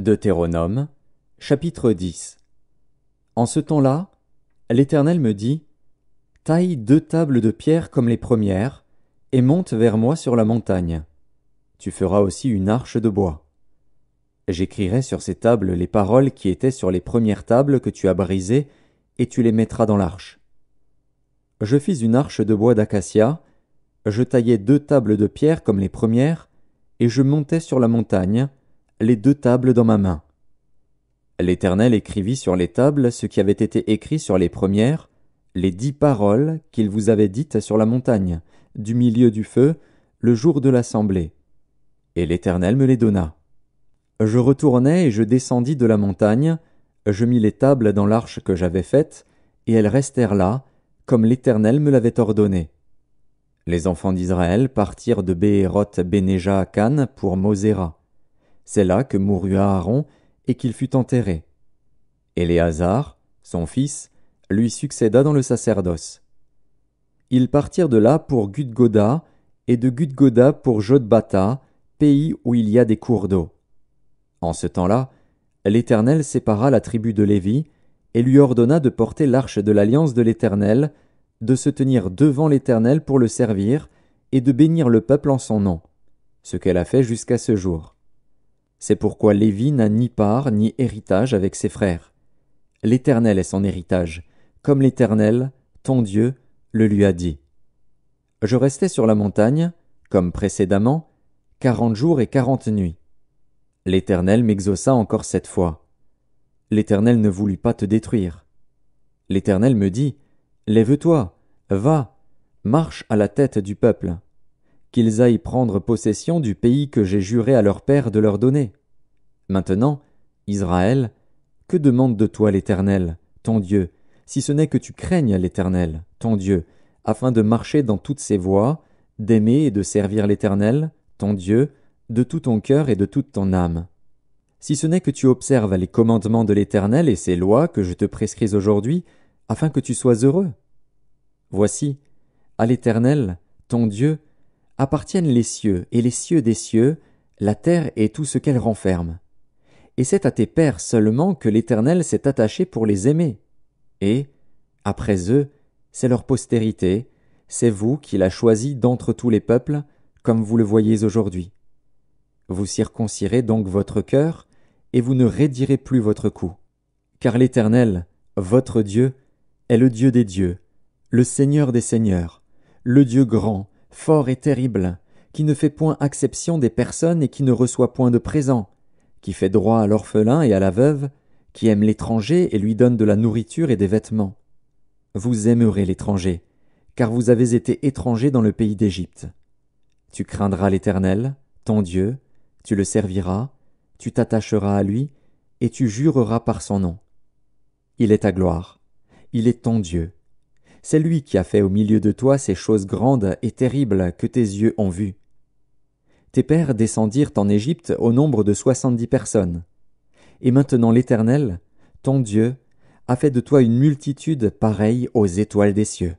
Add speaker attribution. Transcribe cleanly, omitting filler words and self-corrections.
Speaker 1: Deutéronome, chapitre 10. En ce temps-là, l'Éternel me dit, « Taille 2 tables de pierre comme les premières, et monte vers moi sur la montagne. Tu feras aussi une arche de bois. J'écrirai sur ces tables les paroles qui étaient sur les premières tables que tu as brisées, et tu les mettras dans l'arche. » Je fis une arche de bois d'acacia, je taillai 2 tables de pierre comme les premières, et je montai sur la montagne, les 2 tables dans ma main. L'Éternel écrivit sur les tables ce qui avait été écrit sur les premières, les 10 paroles qu'il vous avait dites sur la montagne, du milieu du feu, le jour de l'assemblée. Et l'Éternel me les donna. Je retournai et je descendis de la montagne, je mis les tables dans l'arche que j'avais faite, et elles restèrent là, comme l'Éternel me l'avait ordonné. Les enfants d'Israël partirent de Béhéroth Bénéja à Can pour Moséra. C'est là que mourut Aaron et qu'il fut enterré. Éléazar, son fils, lui succéda dans le sacerdoce. Ils partirent de là pour Gudgoda, et de Gudgoda pour Jotbata, pays où il y a des cours d'eau. En ce temps-là, l'Éternel sépara la tribu de Lévi, et lui ordonna de porter l'arche de l'alliance de l'Éternel, de se tenir devant l'Éternel pour le servir, et de bénir le peuple en son nom, ce qu'elle a fait jusqu'à ce jour. C'est pourquoi Lévi n'a ni part ni héritage avec ses frères. L'Éternel est son héritage, comme l'Éternel, ton Dieu, le lui a dit. Je restai sur la montagne, comme précédemment, 40 jours et 40 nuits. L'Éternel m'exauça encore 7 fois. L'Éternel ne voulut pas te détruire. L'Éternel me dit, « Lève-toi, va, marche à la tête du peuple, qu'ils aillent prendre possession du pays que j'ai juré à leur père de leur donner. Maintenant, Israël, que demande de toi l'Éternel, ton Dieu, si ce n'est que tu craignes l'Éternel, ton Dieu, afin de marcher dans toutes ses voies, d'aimer et de servir l'Éternel, ton Dieu, de tout ton cœur et de toute ton âme. Si ce n'est que tu observes les commandements de l'Éternel et ses lois que je te prescris aujourd'hui, afin que tu sois heureux. Voici, à l'Éternel, ton Dieu, appartiennent les cieux et les cieux des cieux, la terre et tout ce qu'elle renferme. Et c'est à tes pères seulement que l'Éternel s'est attaché pour les aimer. Et, après eux, c'est leur postérité, c'est vous qu'il a choisi d'entre tous les peuples, comme vous le voyez aujourd'hui. Vous circoncirez donc votre cœur, et vous ne raidirez plus votre cou. Car l'Éternel, votre Dieu, est le Dieu des dieux, le Seigneur des seigneurs, le Dieu grand, fort et terrible, qui ne fait point acception des personnes et qui ne reçoit point de présent, qui fait droit à l'orphelin et à la veuve, qui aime l'étranger et lui donne de la nourriture et des vêtements. Vous aimerez l'étranger, car vous avez été étrangers dans le pays d'Égypte. Tu craindras l'Éternel, ton Dieu, tu le serviras, tu t'attacheras à lui, et tu jureras par son nom. Il est ta gloire, il est ton Dieu. C'est lui qui a fait au milieu de toi ces choses grandes et terribles que tes yeux ont vues. Tes pères descendirent en Égypte au nombre de 70 personnes. Et maintenant l'Éternel, ton Dieu, a fait de toi une multitude pareille aux étoiles des cieux.